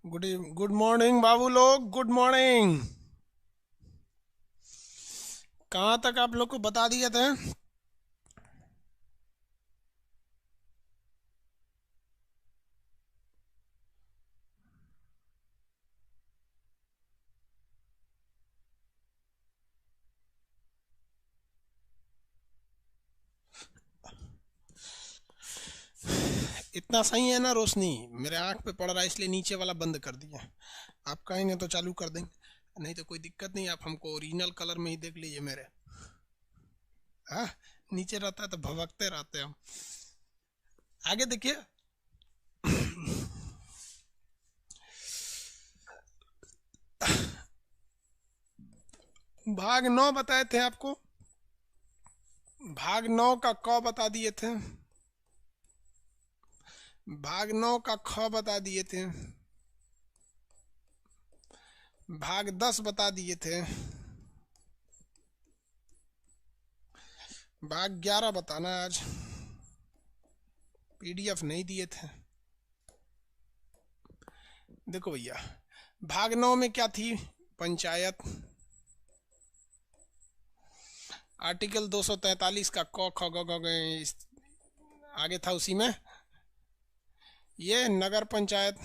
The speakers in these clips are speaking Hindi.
गुड मॉर्निंग बाबू लोग, गुड मॉर्निंग। कहाँ तक आप लोग को बता दिए थे? इतना सही है ना रोशनी? मेरे आंख पे पड़ रहा है इसलिए नीचे वाला बंद कर दिया। आप कहेंगे तो चालू कर देंगे, नहीं तो कोई दिक्कत नहीं, आप हमको ओरिजिनल कलर में ही देख लीजिए मेरे। हाँ, नीचे रहता है तो भभकते रहते हैं हम। आगे देखिए। भाग 9 बताए थे आपको, भाग 9 का क बता दिए थे, भाग 9 का ख बता दिए थे, भाग 10 बता दिए थे, भाग 11 बताना आज, पीडीएफ नहीं दिए थे। देखो भैया, भाग 9 में क्या थी? पंचायत। आर्टिकल 243 का क ख ग घ आगे था उसी में ये नगर पंचायत।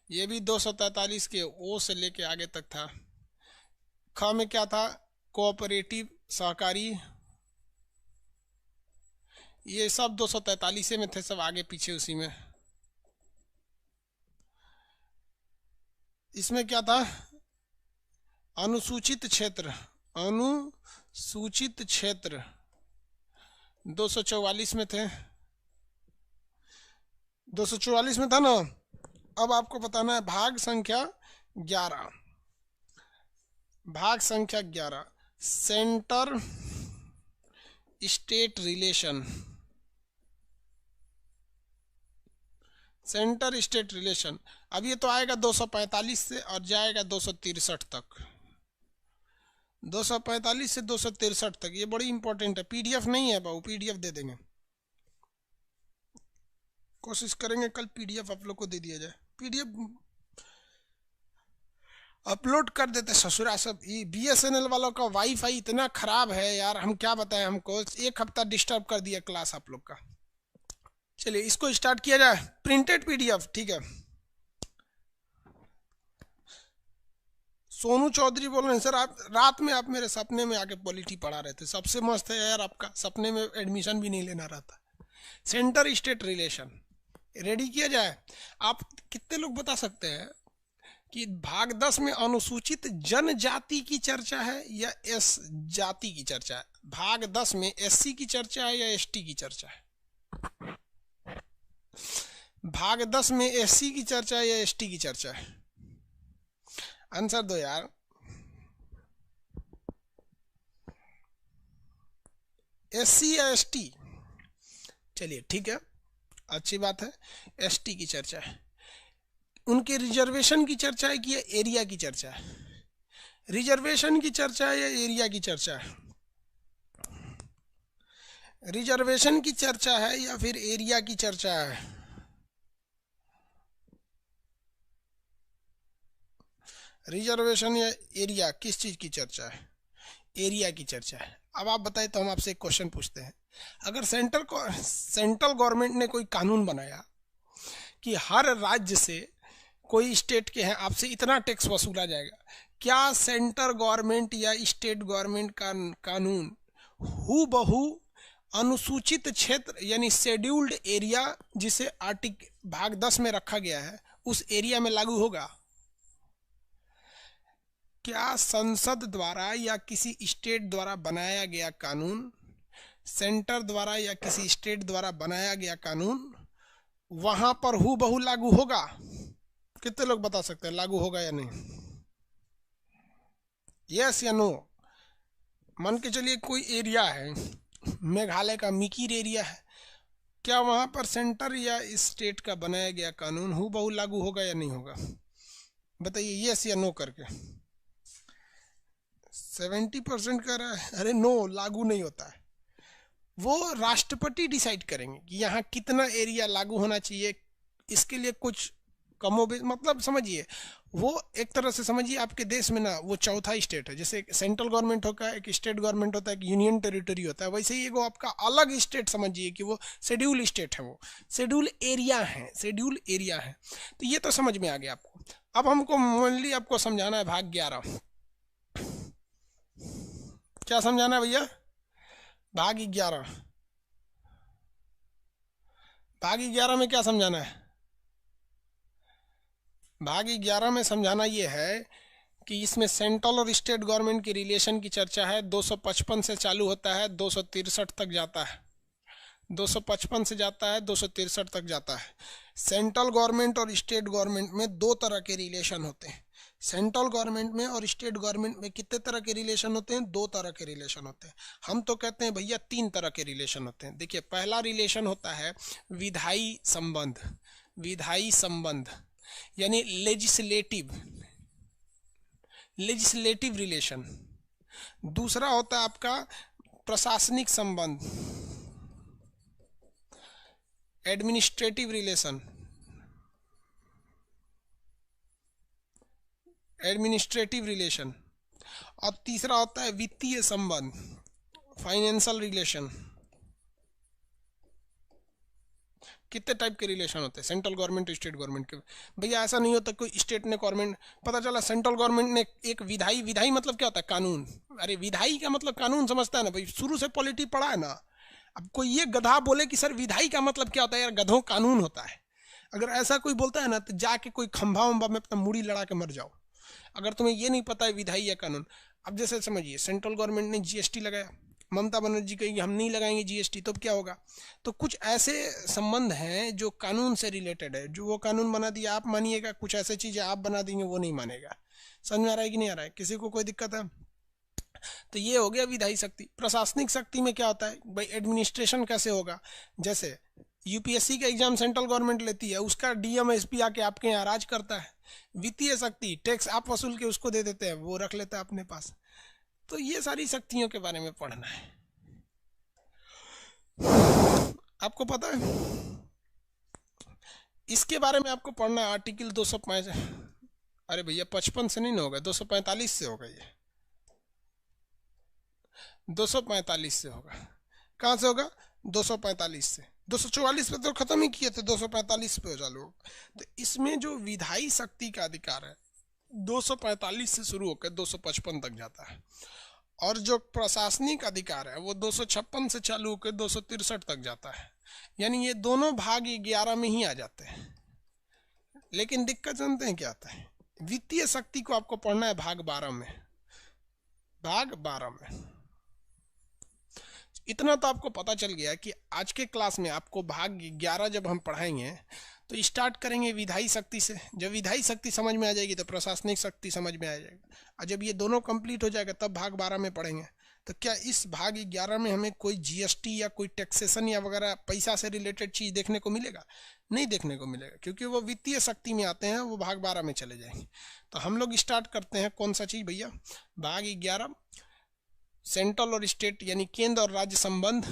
ये भी 243 के ओ से लेके आगे तक था। ख में क्या था? कोऑपरेटिव, सहकारी। ये सब 243 में थे, सब आगे पीछे उसी में। इसमें क्या था? अनुसूचित क्षेत्र, अनुसूचित क्षेत्र 244 में थे, 244 में था ना। अब आपको बताना है भाग संख्या 11। भाग संख्या 11, centre state relation. Centre state relation. अब ये तो आएगा 245 से और जाएगा 263 तक। 245 से 263 तक ये बड़ी इंपॉर्टेंट है। पीडीएफ नहीं है बाबू, पीडीएफ दे देंगे, कोशिश करेंगे कल पीडीएफ आप लोग को दे दिया जाए। पीडीएफ अपलोड कर देते ससुरा सब। ये बीएसएनएल वालों का वाईफाई इतना खराब है यार, हम क्या बताएं। हमको एक हफ्ता डिस्टर्ब कर दिया क्लास आप लोग का। चलिए इसको स्टार्ट किया जाए। प्रिंटेड पीडीएफ, ठीक है। सोनू चौधरी बोल रहे हैं सर, आप रात में आप मेरे सपने में आके पॉलिटी पढ़ा रहे थे, सबसे मस्त है यार आपका। सपने में एडमिशन भी नहीं लेना रहता। सेंटर स्टेट रिलेशन रेडी किया जाए। आप कितने लोग बता सकते हैं कि भाग 10 में अनुसूचित जनजाति की चर्चा है या एस जाति की चर्चा है? भाग 10 में एससी की चर्चा है या एसटी की चर्चा है? भाग 10 में एससी की चर्चा है या एसटी की चर्चा है? आंसर दो यार। एससी या एसटी? चलिए ठीक है, अच्छी बात है, एसटी की चर्चा है। उनके रिजर्वेशन की चर्चा है कि एरिया की चर्चा है? रिजर्वेशन की चर्चा है या एरिया की चर्चा है? रिजर्वेशन की चर्चा है या फिर एरिया की चर्चा है? रिजर्वेशन या एरिया, किस चीज की चर्चा है? एरिया की चर्चा है। अब आप बताएं तो हम आपसे एक क्वेश्चन पूछते हैं। अगर सेंट्रल गवर्नमेंट ने कोई कानून बनाया कि हर राज्य से, कोई स्टेट के हैं, आपसे इतना टैक्स वसूला जाएगा, क्या सेंट्रल गवर्नमेंट या स्टेट गवर्नमेंट का कानून हु बहू अनुसूचित क्षेत्र यानी शेड्यूल्ड एरिया, जिसे आर्टिकल भाग 10 में रखा गया है, उस एरिया में लागू होगा? क्या संसद द्वारा या किसी स्टेट द्वारा बनाया गया कानून, सेंटर द्वारा या किसी स्टेट द्वारा बनाया गया कानून वहां पर हु बहू लागू होगा? कितने लोग बता सकते हैं लागू होगा या नहीं? यस या नो? मान के चलिए कोई एरिया है, मेघालय का मिकीर एरिया है, क्या वहां पर सेंटर या स्टेट का बनाया गया कानून हु बहू लागू होगा या नहीं होगा? बताइए यस या नो करके। 70% कह रहा है अरे नो, लागू नहीं होता है। वो राष्ट्रपति डिसाइड करेंगे कि यहाँ कितना एरिया लागू होना चाहिए। इसके लिए कुछ कमोबेश, मतलब समझिए वो एक तरह से समझिए आपके देश में ना वो चौथा स्टेट है। जैसे सेंट्रल गवर्नमेंट होता है, एक स्टेट गवर्नमेंट होता है, एक यूनियन टेरिटरी होता है, वैसे ही वो आपका अलग स्टेट समझिए कि वो शेड्यूल स्टेट है, वो शेड्यूल एरिया है, शेड्यूल एरिया है। तो ये तो समझ में आ गया आपको। अब हमको मेनली आपको समझाना है भाग 11। क्या समझाना है भैया? भाग 11। भाग 11 में क्या समझाना है? भाग 11 में समझाना ये है कि इसमें सेंट्रल और स्टेट गवर्नमेंट की रिलेशन की चर्चा है। 255 से चालू होता है, 263 तक जाता है। 255 से जाता है, 263 तक जाता है। सेंट्रल गवर्नमेंट और स्टेट गवर्नमेंट में दो तरह के रिलेशन होते हैं। सेंट्रल गवर्नमेंट में और स्टेट गवर्नमेंट में कितने तरह के रिलेशन होते हैं? दो तरह के रिलेशन होते हैं। हम तो कहते हैं भैया तीन तरह के रिलेशन होते हैं। देखिए, पहला रिलेशन होता है विधायी संबंध। विधायी संबंध यानी लेजिस्लेटिव, लेजिस्लेटिव रिलेशन। दूसरा होता है आपका प्रशासनिक संबंध, एडमिनिस्ट्रेटिव रिलेशन, एडमिनिस्ट्रेटिव रिलेशन। और तीसरा होता है वित्तीय संबंध, फाइनेंशियल रिलेशन। कितने टाइप के रिलेशन होते हैं सेंट्रल गवर्नमेंट स्टेट गवर्नमेंट के? भैया ऐसा नहीं होता कोई स्टेट ने गवर्नमेंट, पता चला सेंट्रल गवर्नमेंट ने एक विधायी, विधायी मतलब क्या होता है? कानून। अरे विधायी का मतलब कानून समझता है ना भाई, शुरू से पॉलिटी पढ़ा है ना। अब कोई ये गधा बोले कि सर विधायी का मतलब क्या होता है, यार गधों कानून होता है। अगर ऐसा कोई बोलता है ना तो जाके कोई खंभा वंभा में अपना मुड़ी लड़ा के मर जाओ, अगर तुम्हें ये नहीं पता है विधायी या कानून। अब जैसे समझिए सेंट्रल गवर्नमेंट ने जीएसटी लगाया, ममता बनर्जी कहेगी हम नहीं लगाएंगे जीएसटी, तो क्या होगा? तो कुछ ऐसे संबंध हैं जो कानून से रिलेटेड है, जो वो कानून बना दिया आप मानिएगा, कुछ ऐसे चीजें आप बना देंगे वो नहीं मानेगा। समझ में आ रहा है कि नहीं आ रहा है? किसी को कोई दिक्कत है? तो ये हो गया विधायी शक्ति। प्रशासनिक शक्ति में क्या होता है भाई? एडमिनिस्ट्रेशन कैसे होगा? जैसे यूपीएससी का एग्जाम सेंट्रल गवर्नमेंट लेती है, उसका डीएम एसपी आके आपके यहाँ राज करता है। वित्तीय शक्ति, टैक्स आप वसूल के उसको दे देते हैं, वो रख लेता है अपने पास। तो ये सारी शक्तियों के बारे में पढ़ना है आपको, पता है? इसके बारे में आपको पढ़ना है आर्टिकल 205। अरे भैया 55 से नहीं ना होगा, 245 से होगा ये, 245 से होगा। कहाँ से होगा? 245 से। 244 पे तो खत्म ही किए थे, 245 पे हो जा लोग। तो इसमें जो विधायी शक्ति का अधिकार है 245 से शुरू होकर 255 तक जाता है, और जो प्रशासनिक अधिकार है वो 256 से चालू होकर 263 तक जाता है। यानी ये दोनों भाग 11 में ही आ जाते हैं। लेकिन दिक्कत जानते हैं क्या आता है? वित्तीय शक्ति को आपको पढ़ना है भाग 12 में। भाग 12 में इतना तो आपको पता चल गया कि आज के क्लास में आपको भाग 11 जब हम पढ़ाएंगे तो स्टार्ट करेंगे विधायी शक्ति से। जब विधायी शक्ति समझ में आ जाएगी तो प्रशासनिक शक्ति समझ में आ जाएगा, और जब ये दोनों कंप्लीट हो जाएगा तब भाग 12 में पढ़ेंगे। तो क्या इस भाग 11 में हमें कोई जीएसटी या कोई टैक्सेशन या वगैरह पैसा से रिलेटेड चीज देखने को मिलेगा? नहीं देखने को मिलेगा, क्योंकि वो वित्तीय शक्ति में आते हैं, वो भाग 12 में चले जाएंगे। तो हम लोग स्टार्ट करते हैं कौन सा चीज भैया? भाग 11, सेंट्रल और स्टेट यानी केंद्र और राज्य संबंध,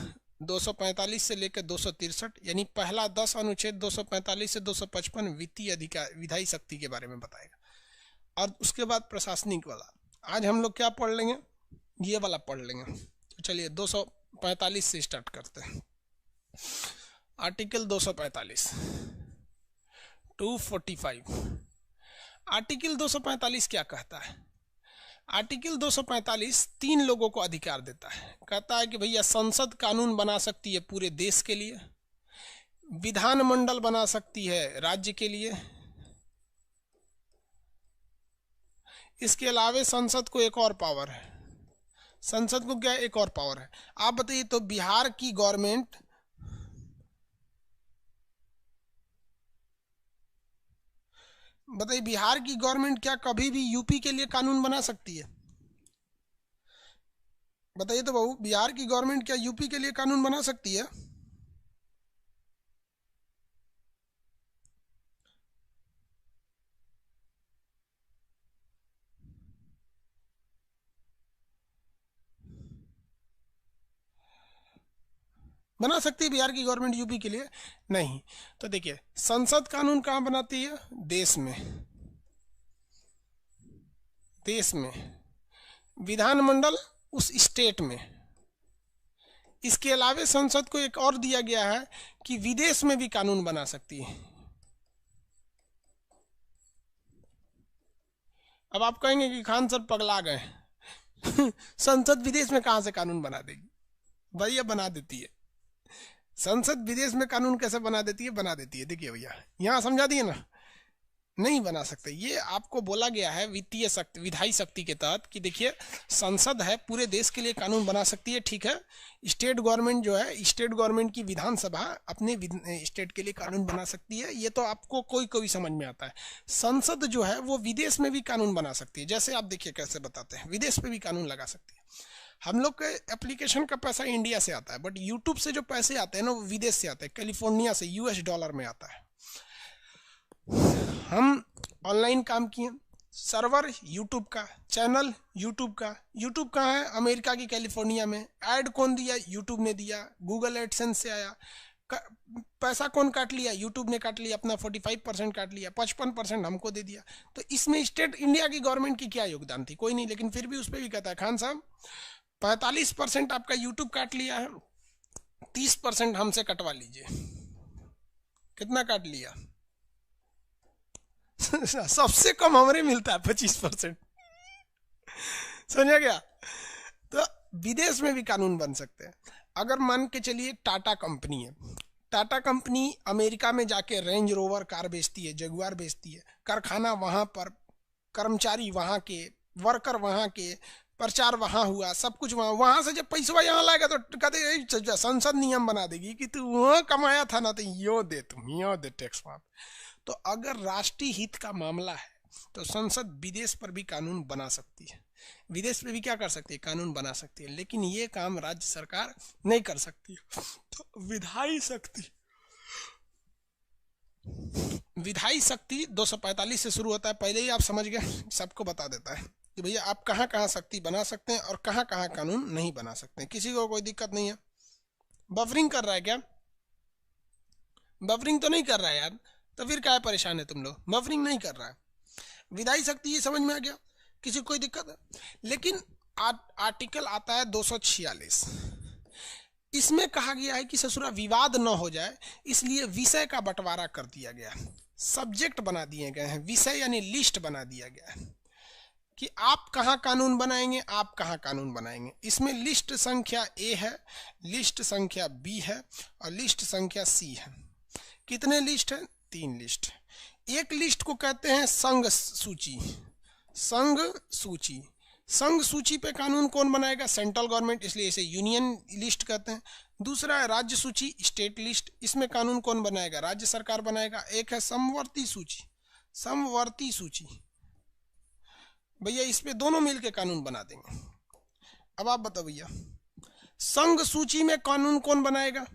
245 से लेकर 263, यानी पहला 10 अनुच्छेद 245 से 255 वित्तीय अधिकार, विधायी शक्ति के बारे में बताएगा। और उसके बाद प्रशासनिक वाला आज हम लोग क्या पढ़ लेंगे? ये वाला पढ़ लेंगे। तो चलिए 245 से स्टार्ट करते हैं। आर्टिकल 245, 245। आर्टिकल 245 क्या कहता है? आर्टिकल 245 तीन लोगों को अधिकार देता है। कहता है कि भैया संसद कानून बना सकती है पूरे देश के लिए, विधानमंडल बना सकती है राज्य के लिए, इसके अलावे संसद को एक और पावर है। संसद को क्या एक और पावर है? आप बताइए तो बिहार की गवर्नमेंट, बताइए बिहार की गवर्नमेंट क्या कभी भी यूपी के लिए कानून बना सकती है? बताइए तो बहू, बिहार की गवर्नमेंट क्या यूपी के लिए कानून बना सकती है? बना सकती है बिहार की गवर्नमेंट यूपी के लिए? नहीं। तो देखिए, संसद कानून कहाँ बनाती है? देश में। देश में। विधानमंडल उस स्टेट में। इसके अलावे संसद को एक और दिया गया है कि विदेश में भी कानून बना सकती है। अब आप कहेंगे कि खान सर पगला गए संसद विदेश में कहां से कानून बना देगी? भैया बना देती है। संसद विदेश में कानून कैसे बना देती है? बना देती है। देखिए भैया, यहां समझा दिए ना, नहीं बना सकते। ये आपको बोला गया है वित्तीय शक्ति, विधायी शक्ति के तहत कि देखिए, संसद है, पूरे देश के लिए कानून बना सकती है, ठीक है। स्टेट गवर्नमेंट जो है, स्टेट गवर्नमेंट की विधानसभा अपने स्टेट के लिए कानून बना सकती है। ये तो आपको कोई कोई समझ में आता है। संसद जो है वो विदेश में भी कानून बना सकती है। जैसे आप देखिए कैसे बताते हैं, विदेश में भी कानून लगा सकती है। हम लोग के एप्लीकेशन का पैसा इंडिया से आता है, बट यूट्यूब से जो पैसे आते हैं ना, वो विदेश से आते हैं, कैलिफोर्निया से, US डॉलर में आता है। हम ऑनलाइन काम किए, सर्वर यूट्यूब का, चैनल यूट्यूब का। यूट्यूब कहाँ है? अमेरिका की कैलिफोर्निया में। ऐड कौन दिया? यूट्यूब ने दिया। गूगल एडसेंस से आया। पैसा कौन काट लिया? यूट्यूब ने काट लिया, अपना 45% काट लिया, 55% हमको दे दिया। तो इसमें स्टेट इंडिया की गवर्नमेंट की क्या योगदान थी? कोई नहीं। लेकिन फिर भी उस पर भी कहता है, खान साहब 45% आपका यूट्यूब काट लिया है, 30% हमसे कटवा लीजिए। कितना काट लिया? सबसे कम हमारे मिलता है 25%। समझा गया? तो विदेश में भी कानून बन सकते हैं। अगर मान के चलिए टाटा कंपनी है, टाटा कंपनी अमेरिका में जाके रेंज रोवर कार बेचती है, जगुआर बेचती है, कारखाना वहां पर, कर्मचारी वहां के, वर्कर वहां के, प्रचार वहां हुआ, सब कुछ वहां। वहां से जब पैसा यहाँ लाएगा तो कहते संसद नियम बना देगी कि तू वहां कमाया था ना, तो यो दे, तुम यो दे टैक्स वहां। तो अगर राष्ट्रीय हित का मामला है तो संसद विदेश पर भी कानून बना सकती है, विदेश पे भी क्या कर सकती है? कानून बना सकती है। लेकिन ये काम राज्य सरकार नहीं कर सकती। तो विधायी शक्ति, विधायी शक्ति 245 से शुरू होता है। पहले ही आप समझ गए, सबको बता देता है कि भैया आप कहाँ कहाँ शक्ति बना सकते हैं और कहाँ कहाँ कानून नहीं बना सकते हैं। किसी को कोई दिक्कत नहीं है? बफरिंग कर रहा है क्या? बफरिंग तो नहीं कर रहा है यार, तो फिर क्या परेशान है तुम लोग? बफरिंग नहीं कर रहा है। विधायी शक्ति ये समझ में आ गया, किसी को कोई दिक्कत है? लेकिन आर्टिकल आता है 246, इसमें कहा गया है कि ससुरा विवाद न हो जाए, इसलिए विषय का बंटवारा कर दिया गया है, सब्जेक्ट बना दिए गए हैं, विषय यानी लिस्ट बना दिया गया है कि आप कहाँ कानून बनाएंगे, आप कहाँ कानून बनाएंगे। इसमें लिस्ट संख्या A है, लिस्ट संख्या B है और लिस्ट संख्या C है। कितने लिस्ट है? 3 लिस्ट। एक लिस्ट को कहते हैं संघ सूची। संघ सूची, संघ सूची पे कानून कौन बनाएगा? सेंट्रल गवर्नमेंट, इसलिए इसे यूनियन लिस्ट कहते हैं। दूसरा है राज्य सूची, स्टेट लिस्ट, इसमें कानून कौन बनाएगा? राज्य सरकार बनाएगा। एक है समवर्ती सूची, समवर्ती सूची, भैया इस पे दोनों मिलके कानून बना देंगे। अब आप बताओ भैया, संघ सूची में कानून कौन बनाएगा?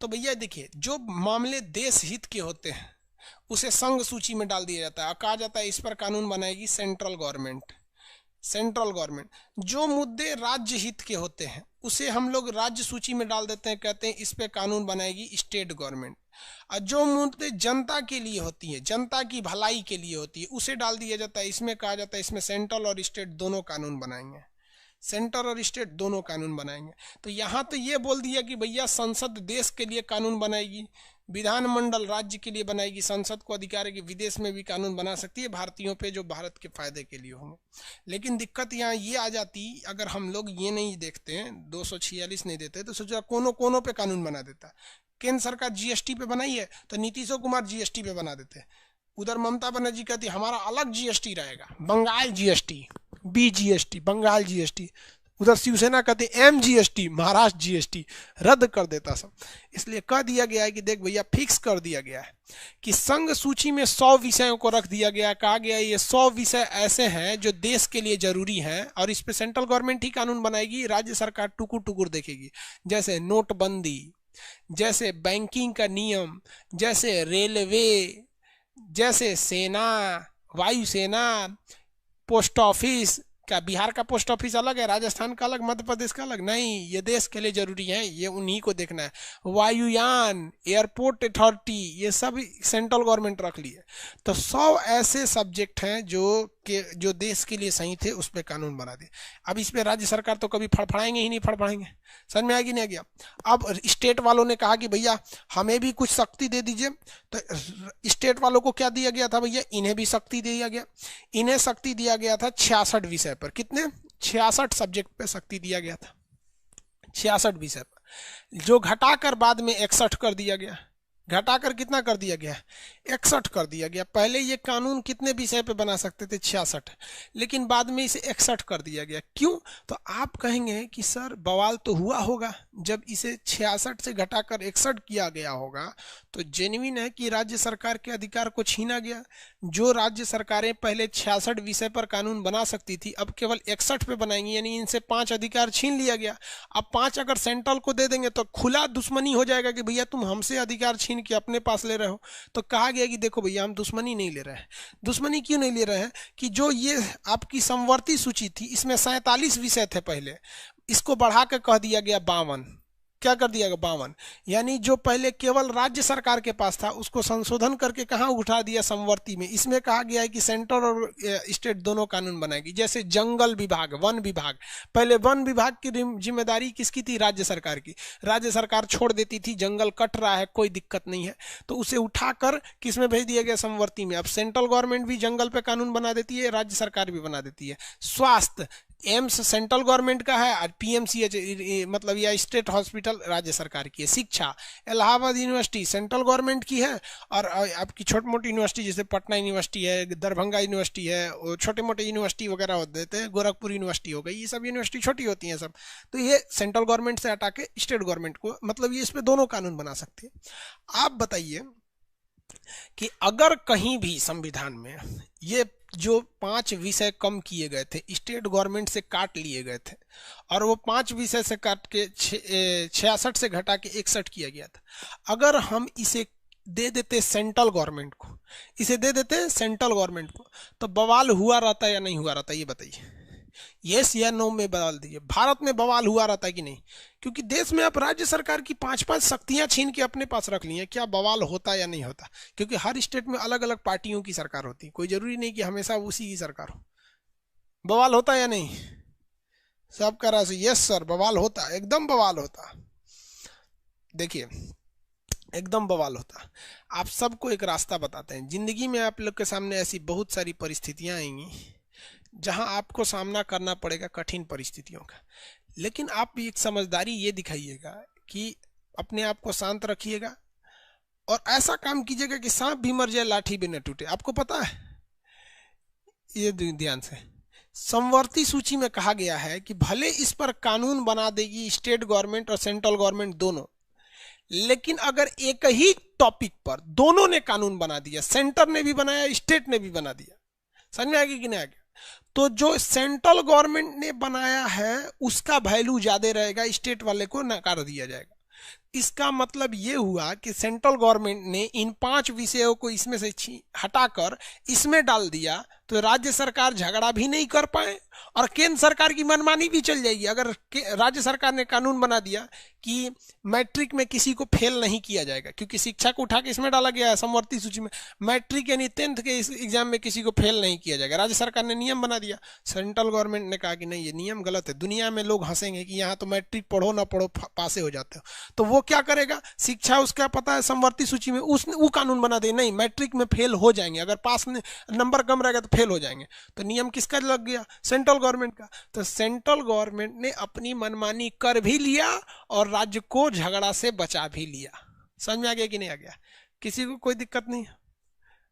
तो भैया देखिए, जो मामले देश हित के होते हैं उसे संघ सूची में डाल दिया जाता है और कहा जाता है इस पर कानून बनाएगी सेंट्रल गवर्नमेंट। Central government. जो मुद्दे राज्य हित के होते हैं उसे हम लोग राज्य सूची में डाल देते हैं, कहते हैं इस पे कानून बनाएगी स्टेट गवर्नमेंट। और जो मुद्दे जनता के लिए होती है, जनता की भलाई के लिए होती है, उसे डाल दिया जाता है, इसमें कहा जाता है इसमें सेंट्रल और स्टेट दोनों कानून बनाएंगे, सेंटर और स्टेट दोनों कानून बनाएंगे। तो यहाँ तो ये बोल दिया कि भैया संसद देश के लिए कानून बनाएगी, विधानमंडल राज्य के लिए बनाएगी, संसद को अधिकार है कि विदेश में भी कानून बना सकती है भारतीयों पे जो भारत के फायदे के लिए होंगे। लेकिन दिक्कत यहाँ ये आ जाती, अगर हम लोग ये नहीं देखते हैं, 246 नहीं देते, तो सोचा कोनों कोनों पे कानून बना देता। केंद्र सरकार GST पे बनाई है तो नीतीश कुमार GST पे बना देते। उधर ममता बनर्जी कहती हमारा अलग GST रहेगा, Bengal GST, BGST, Bengal GST। उधर शिवसेना कहते MGST, महाराष्ट्र GST, रद्द कर देता सब। इसलिए कह दिया गया है कि देख भैया, फिक्स कर दिया गया है कि संघ सूची में 100 विषयों को रख दिया गया। कहा गया ये 100 विषय ऐसे हैं जो देश के लिए जरूरी हैं और इस पे सेंट्रल गवर्नमेंट ही कानून बनाएगी, राज्य सरकार टुकुर टुकुर देखेगी। जैसे नोटबंदी, जैसे बैंकिंग का नियम, जैसे रेलवे, जैसे सेना, वायुसेना, पोस्ट ऑफिस, क्या बिहार का पोस्ट ऑफिस अलग है, राजस्थान का अलग, मध्य प्रदेश का अलग? नहीं, ये देश के लिए जरूरी है, ये उन्हीं को देखना है। वायुयान, एयरपोर्ट अथॉरिटी, ये सब सेंट्रल गवर्नमेंट रख ली है। तो 100 ऐसे सब्जेक्ट हैं जो देश के लिए सही थे, उस पर कानून बना दिए। अब इस पे राज्य सरकार तो कभी फड़फड़ाएंगे ही नहीं, फड़फड़ाएंगे। समझ में आएगी नहीं आ गया? अब स्टेट वालों ने कहा कि भैया हमें भी कुछ शक्ति दे दीजिए। तो स्टेट वालों को क्या दिया गया था भैया? इन्हें भी शक्ति दिया गया। इन्हें शक्ति दिया गया था 66 विषय पर। कितने? 66 सब्जेक्ट पे शक्ति दिया गया था, 66 विषय पर, जो घटाकर बाद में 61 कर दिया गया। घटाकर कितना कर दिया गया? 61 कर दिया गया। पहले ये कानून कितने विषय पे बना सकते थे? 66, लेकिन बाद में इसे 61 कर दिया गया। क्यों? तो आप कहेंगे कि सर बवाल तो हुआ होगा जब इसे 66 से घटाकर 61 किया गया होगा, तो जेन्युइन है कि राज्य सरकार के अधिकार को छीना गया। जो राज्य सरकारें पहले 66 विषय पर कानून बना सकती थी, अब केवल 61 पे बनाएंगी, यानी इनसे 5 अधिकार छीन लिया गया। अब 5 अगर सेंट्रल को दे देंगे तो खुला दुश्मनी हो जाएगा कि भैया तुम हमसे अधिकार छीन के अपने पास ले रहे हो। तो कहा गया कि देखो भैया हम दुश्मनी नहीं ले रहे हैं। दुश्मनी क्यों नहीं ले रहे हैं? कि जो ये आपकी समवर्ती सूची थी, इसमें 47 विषय थे पहले, इसको बढ़ा के कह दिया गया 52। क्या कर दिया गया? 52। यानी जो पहले केवल राज्य सरकार के पास था, उसको संशोधन करके कहाँ उठा दिया? समवर्ती में। इसमें कहा गया है कि सेंट्रल और स्टेट दोनों कानून बनाएगी। जैसे जंगल विभाग, वन विभाग, पहले वन विभाग की जिम्मेदारी किसकी थी? राज्य सरकार की। राज्य सरकार छोड़ देती थी, जंगल कट रहा है, कोई दिक्कत नहीं है, तो उसे उठाकर किस में भेज दिया गया? समवर्ती में। अब सेंट्रल गवर्नमेंट भी जंगल पे कानून बना देती है, राज्य सरकार भी बना देती है। स्वास्थ्य, एम्स सेंट्रल गवर्नमेंट का है और पीएमसीएच मतलब या स्टेट हॉस्पिटल राज्य सरकार की है। शिक्षा, इलाहाबाद यूनिवर्सिटी सेंट्रल गवर्नमेंट की है, और आपकी छोटी मोटी यूनिवर्सिटी जैसे पटना यूनिवर्सिटी है, दरभंगा यूनिवर्सिटी है, और छोटे मोटे यूनिवर्सिटी वगैरह होते हैं, गोरखपुर यूनिवर्सिटी हो गई, ये सब यूनिवर्सिटी छोटी होती हैं सब। तो ये सेंट्रल गवर्नमेंट से हटा के स्टेट गवर्नमेंट को, मतलब ये इस पर दोनों कानून बना सकते हैं। आप बताइए कि अगर कहीं भी संविधान में ये जो 5 विषय कम किए गए थे, स्टेट गवर्नमेंट से काट लिए गए थे, और वो 5 विषय से काट के 66 से घटा के 61 किया गया था, अगर हम इसे दे देते सेंट्रल गवर्नमेंट को, इसे दे देते सेंट्रल गवर्नमेंट को, तो बवाल हुआ रहता या नहीं हुआ रहता? ये बताइए, यस या नो में बदल दीजिए। भारत में बवाल हुआ रहता है कि नहीं? क्योंकि देश में अब राज्य सरकार की 5-5 शक्तियां छीन के अपने पास रख ली हैं। क्या बवाल होता या नहीं होता? क्योंकि हर स्टेट में अलग अलग पार्टियों की सरकार होती है, कोई जरूरी नहीं कि हमेशा उसी की सरकार हो। बवाल होता या नहीं? सब कह रहा है यस सर बवाल होता, एकदम बवाल होता। देखिए एकदम बवाल होता। आप सबको एक रास्ता बताते हैं। जिंदगी में आप लोग के सामने ऐसी बहुत सारी परिस्थितियां आएंगी जहां आपको सामना करना पड़ेगा कठिन परिस्थितियों का, लेकिन आप एक समझदारी ये दिखाइएगा कि अपने आप को शांत रखिएगा और ऐसा काम कीजिएगा कि सांप भी मर जाए लाठी भी न टूटे। आपको पता है, ये ध्यान से, समवर्ती सूची में कहा गया है कि भले इस पर कानून बना देगी स्टेट गवर्नमेंट और सेंट्रल गवर्नमेंट दोनों, लेकिन अगर एक ही टॉपिक पर दोनों ने कानून बना दिया, सेंटर ने भी बनाया स्टेट ने भी बना दिया, समझ में आ गया कि नहीं आ गया, तो जो सेंट्रल गवर्नमेंट ने बनाया है उसका वैल्यू ज्यादा रहेगा, स्टेट वाले को नकार दिया जाएगा। इसका मतलब ये हुआ कि सेंट्रल गवर्नमेंट ने इन 5 विषयों को इसमें से हटाकर इसमें डाल दिया, तो राज्य सरकार झगड़ा भी नहीं कर पाए और केंद्र सरकार की मनमानी भी चल जाएगी। अगर राज्य सरकार ने कानून बना दिया कि मैट्रिक में किसी को फेल नहीं किया जाएगा, क्योंकि शिक्षा को उठा के इसमें डाला गया है समवर्ती सूची में, मैट्रिक यानी 10th के इस एग्जाम में किसी को फेल नहीं किया जाएगा, राज्य सरकार ने नियम बना दिया। सेंट्रल गवर्नमेंट ने कहा कि नहीं ये नियम गलत है, दुनिया में लोग हंसेंगे कि यहाँ तो मैट्रिक पढ़ो ना पढ़ो पासे हो जाते हो, तो वो क्या करेगा, शिक्षा उसका पता है समवर्ती सूची में, उसने वो कानून बना दे नहीं मैट्रिक में फेल हो जाएंगे, अगर पास नंबर कम रहेगा तो फेल हो जाएंगे। तो नियम किसका लग गया, सेंट्रल गवर्नमेंट का। तो सेंट्रल गवर्नमेंट ने अपनी मनमानी कर भी लिया और राज्य को झगड़ा से बचा भी लिया। समझ में आ गया कि नहीं आ गया, किसी को कोई दिक्कत नहीं,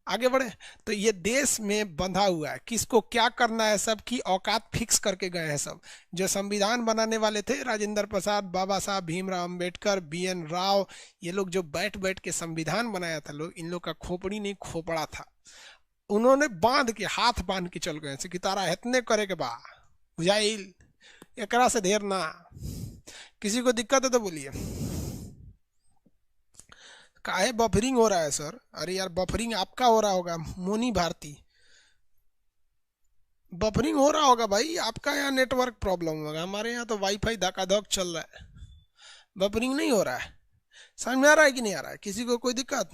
आगे बढ़े। तो ये देश में बंधा हुआ है, किसको क्या करना है सब की औकात फिक्स करके गए हैं सब। जो संविधान बनाने वाले थे राजेंद्र प्रसाद, बाबा साहब भीमराव अंबेडकर, BN राव, ये लोग जो बैठ बैठ के संविधान बनाया था लोग, इन लोग का खोपड़ी नहीं खोपड़ा था, उन्होंने बांध के हाथ बांध के चल गए कि तारा इतने करे के बा बुझाइल, एकरा से ढेर ना। किसी को दिक्कत है तो बोलिए। काहे बफरिंग हो रहा है सर? अरे यार बफरिंग आपका हो रहा होगा, मोनी भारती बफरिंग हो रहा होगा भाई, आपका यहाँ नेटवर्क प्रॉब्लम होगा, हमारे यहाँ तो वाईफाई धकाधक चल रहा है, बफरिंग नहीं हो रहा है। समझ में आ रहा है कि नहीं आ रहा है, किसी को कोई दिक्कत?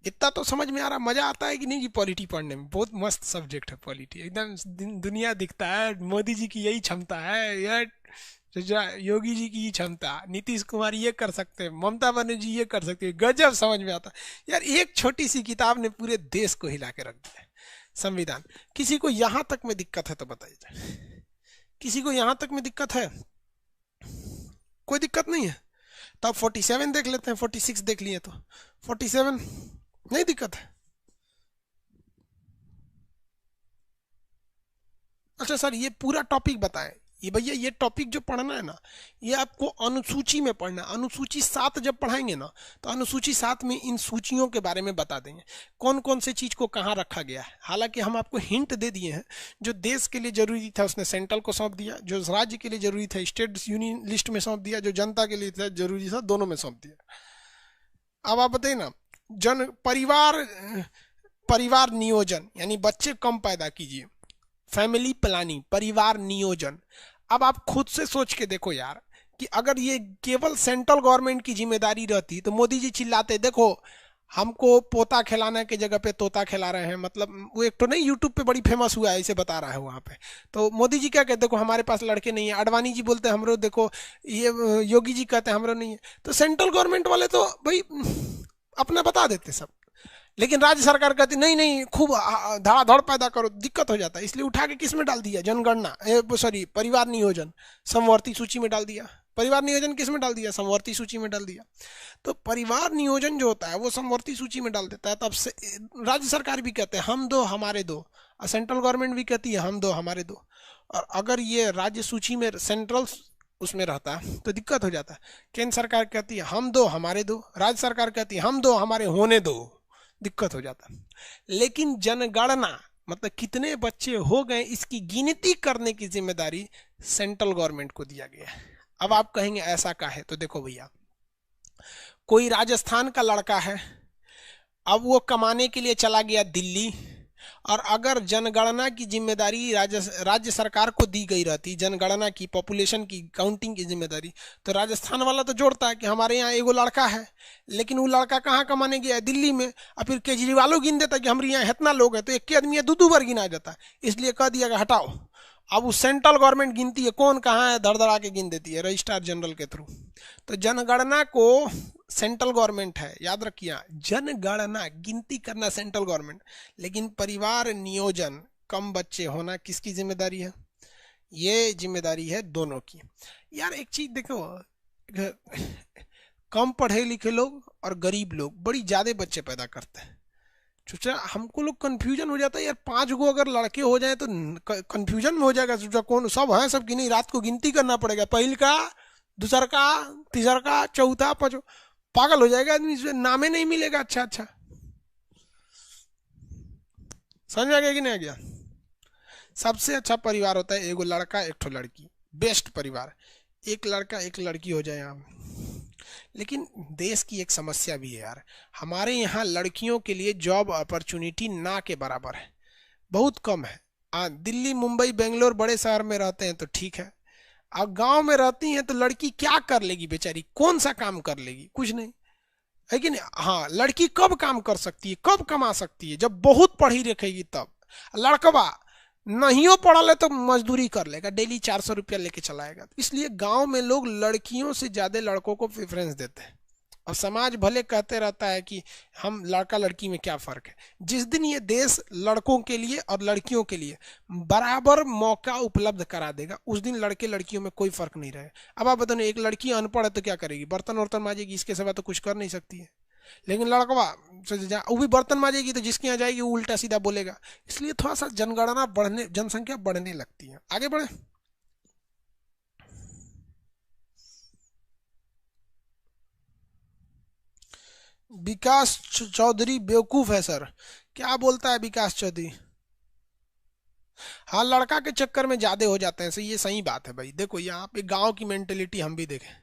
इतना तो समझ में आ रहा, मजा आता है कि नहीं जी पॉलिटी पढ़ने में? बहुत मस्त सब्जेक्ट है पॉलिटी, एकदम दुनिया दिखता है। मोदी जी की यही क्षमता है यार, योगी जी की ये क्षमता, नीतीश कुमार ये कर सकते हैं, ममता बनर्जी ये कर सकते हैं, गजब समझ में आता यार। एक छोटी सी किताब ने पूरे देश को हिला के रख दिया, संविधान। किसी को यहां तक में दिक्कत है तो बताइए, किसी को यहां तक में दिक्कत है? कोई दिक्कत नहीं है? तो आप 47 देख लेते हैं, 46 देख लिए तो 47 नहीं दिक्कत है? अच्छा सर, ये पूरा टॉपिक बताएं। ये भैया ये टॉपिक जो पढ़ना है ना, ये आपको अनुसूची में पढ़ना है। अनुसूची 7 जब पढ़ाएंगे ना, तो अनुसूची 7 में इन सूचियों के बारे में बता देंगे, कौन कौन से चीज को कहाँ रखा गया है। हालांकि हम आपको हिंट दे दिए हैं, जो देश के लिए जरूरी था उसने सेंट्रल को सौंप दिया, जो राज्य के लिए जरूरी था स्टेट यूनियन लिस्ट में सौंप दिया, जो जनता के लिए था जरूरी था दोनों में सौंप दिया। अब आप बताइए ना, जन परिवार परिवार नियोजन यानी बच्चे कम पैदा कीजिए, फैमिली प्लानिंग, परिवार नियोजन। अब आप खुद से सोच के देखो यार, कि अगर ये केवल सेंट्रल गवर्नमेंट की जिम्मेदारी रहती तो मोदी जी चिल्लाते, देखो हमको पोता खिलाने की जगह पे तोता खिला रहे हैं। मतलब वो एक तो नहीं यूट्यूब पे बड़ी फेमस हुआ है, इसे बता रहा है वहां पे। तो मोदी जी क्या कहते, देखो हमारे पास लड़के नहीं है, अडवाणी जी बोलते हैं हमरो देखो, ये योगी जी कहते हैं हमरो नहीं है। तो सेंट्रल गवर्नमेंट वाले तो भाई अपना बता देते सब, लेकिन राज्य सरकार कहती नहीं नहीं खूब धड़ाधड़ पैदा करो, दिक्कत हो जाता है। इसलिए उठा के किस में डाल दिया, जनगणना, सॉरी परिवार नियोजन समवर्ती सूची में डाल दिया। परिवार नियोजन किस में डाल दिया, समवर्ती सूची में डाल दिया। तो परिवार नियोजन जो होता है वो समवर्ती सूची में डाल देता है। तब से राज्य सरकार भी कहते हैं हम दो हमारे दो, और सेंट्रल गवर्नमेंट भी कहती है हम दो हमारे दो। और अगर ये राज्य सूची में सेंट्रल उसमें रहता है तो दिक्कत हो जाता है। केंद्र सरकार कहती है हम दो हमारे दो, राज्य सरकार कहती है हम दो हमारे होने दो, दिक्कत हो जाता है। लेकिन जनगणना मतलब कितने बच्चे हो गए इसकी गिनती करने की जिम्मेदारी सेंट्रल गवर्नमेंट को दिया गया है। अब आप कहेंगे ऐसा का है, तो देखो भैया, कोई राजस्थान का लड़का है, अब वो कमाने के लिए चला गया दिल्ली, और अगर जनगणना की जिम्मेदारी राज्य सरकार को दी गई रहती, जनगणना की पॉपुलेशन की काउंटिंग की जिम्मेदारी, तो राजस्थान वाला तो जोड़ता है कि हमारे यहाँ एगो लड़का है, लेकिन वो लड़का कहाँ कमाने गया है, दिल्ली में। और फिर केजरीवालों गिन देता कि हमारे यहाँ इतना लोग हैं, तो एक के आदमी दो बार गिना जाता है। इसलिए कह दिया कि हटाओ। अब वो सेंट्रल गवर्नमेंट गिनती है कौन कहाँ है, धड़ धड़ा के गिन देती है रजिस्ट्रार जनरल के थ्रू। तो जनगणना को सेंट्रल गवर्नमेंट है, याद रखिए, जनगणना गिनती करना सेंट्रल गवर्नमेंट, लेकिन परिवार नियोजन कम बच्चे होना किसकी जिम्मेदारी है, ये जिम्मेदारी है दोनों की। यार एक चीज देखो, कम पढ़े लिखे लोग और गरीब लोग बड़ी ज्यादा बच्चे पैदा करते हैं। सोचा हमको लोग कंफ्यूजन हो जाता है यार, 5 गो अगर लड़के हो जाए तो कंफ्यूजन में हो जाएगा। सोचा कौन सब है, सब की नहीं, रात को गिनती करना पड़ेगा, पहल का, दूसर का, तीसर का, चौथा, पांचवा, पागल हो जाएगा आदमी, नामे नहीं मिलेगा। अच्छा अच्छा, समझ आ गया कि नहीं आ गया? सबसे अच्छा परिवार होता है एगो लड़का एक ठो लड़की, बेस्ट परिवार, एक लड़का एक लड़की हो जाए यहाँ। लेकिन देश की एक समस्या भी है यार, हमारे यहाँ लड़कियों के लिए जॉब अपॉर्चुनिटी ना के बराबर है, बहुत कम है। दिल्ली मुंबई बेंगलोर बड़े शहर में रहते हैं तो ठीक है, अब गांव में रहती हैं तो लड़की क्या कर लेगी बेचारी, कौन सा काम कर लेगी, कुछ नहीं है कि नहीं। हाँ, लड़की कब काम कर सकती है, कब कमा सकती है, जब बहुत पढ़ी लिखेगी तब। लड़कवा नहीं पढ़ा तो मजदूरी कर लेगा, डेली 400 रुपया लेके चलाएगा। इसलिए गांव में लोग लड़कियों से ज्यादा लड़कों को प्रेफरेंस देते हैं। और समाज भले कहते रहता है कि हम लड़का लड़की में क्या फ़र्क है। जिस दिन ये देश लड़कों के लिए और लड़कियों के लिए बराबर मौका उपलब्ध करा देगा, उस दिन लड़के लड़कियों में कोई फ़र्क नहीं रहेगा। अब आप बताओ, एक लड़की अनपढ़ है तो क्या करेगी, बर्तन वर्तन मांजेगी, इसके सिवा तो कुछ कर नहीं सकती है। लेकिन लड़कवा वो भी बर्तन मांजेगी तो जिसके यहाँ जाएगी वो उल्टा सीधा बोलेगा। इसलिए थोड़ा सा जनगणना बढ़ने, जनसंख्या बढ़ने लगती है। आगे बढ़े। विकास चौधरी बेवकूफ है सर, क्या बोलता है विकास चौधरी? हाँ, लड़का के चक्कर में ज्यादा हो जाते हैं, सही, ये सही बात है भाई। देखो यहाँ पे गांव की मेंटेलिटी हम भी देखें,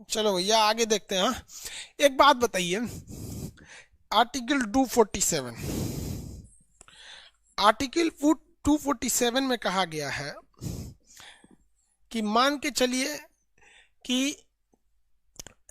चलो भैया आगे देखते हैं। हाँ, एक बात बताइए, आर्टिकल 247, आर्टिकल 247 में कहा गया है कि मान के चलिए कि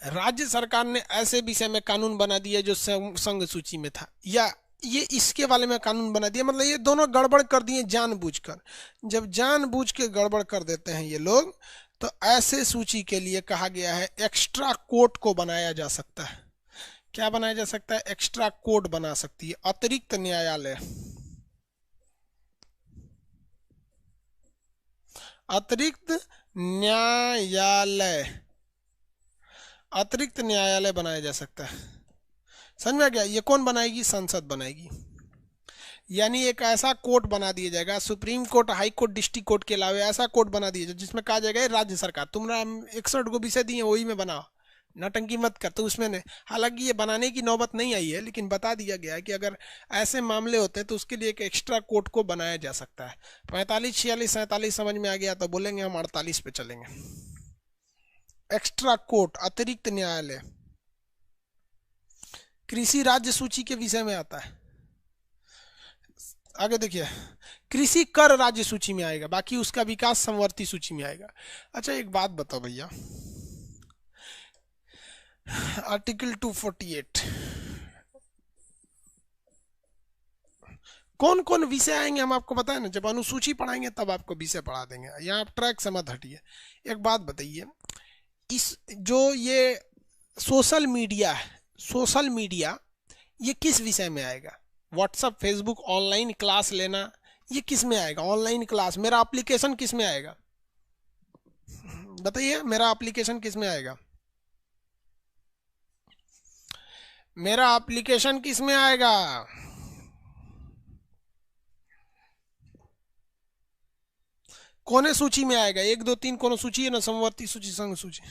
राज्य सरकार ने ऐसे विषय में कानून बना दिया जो संघ सूची में था, या ये इसके वाले में कानून बना दिया, मतलब ये दोनों गड़बड़ कर दिए जानबूझकर। जब जानबूझ के गड़बड़ कर देते हैं ये लोग, तो ऐसे सूची के लिए कहा गया है एक्स्ट्रा कोर्ट को बनाया जा सकता है। क्या बनाया जा सकता है? एक्स्ट्रा कोर्ट बना सकती है, अतिरिक्त न्यायालय। अतिरिक्त न्यायालय, अतिरिक्त न्यायालय बनाया जा सकता है। समझ में आ गया? ये कौन बनाएगी? संसद बनाएगी। यानी एक ऐसा कोर्ट बना दिया जाएगा, supreme court, high court, district court के अलावा ऐसा कोर्ट बना दिया जाएगा जिसमें कहा जाएगा राज्य सरकार तुमरा 61 को विषय दिए वही में बनाओ, नटंकी मत कर। तो उसमें नहीं, हालांकि ये बनाने की नौबत नहीं आई है, लेकिन बता दिया गया है कि अगर ऐसे मामले होते हैं तो उसके लिए एक एक्स्ट्रा कोर्ट को बनाया जा सकता है। 45, 46, 47 समझ में आ गया तो बोलेंगे हम 48 पे चलेंगे। एक्स्ट्रा कोर्ट, अतिरिक्त न्यायालय, कृषि राज्य सूची के विषय में आता है। आगे देखिए, कृषि कर राज्य सूची में आएगा, बाकी उसका विकास समवर्ती सूची में आएगा। अच्छा एक बात बताओ भैया, आर्टिकल 248 कौन कौन विषय आएंगे हम आपको बताएं ना, जब अनुसूची पढ़ाएंगे तब आपको विषय पढ़ा देंगे। यहाँ आप ट्रैक से मत हटिए। एक बात बताइए, इस जो ये सोशल मीडिया है, सोशल मीडिया ये किस विषय में आएगा? व्हाट्सएप, फेसबुक, ऑनलाइन क्लास लेना, ये किस में आएगा? Online class. मेरा एप्लीकेशन किस में आएगा? बताइए, मेरा एप्लीकेशन किस में आएगा? मेरा एप्लीकेशन किस में आएगा? कौन सूची में आएगा? 1, 2, 3 कौन सूची है ना? समवर्ती सूची, संघ सूची।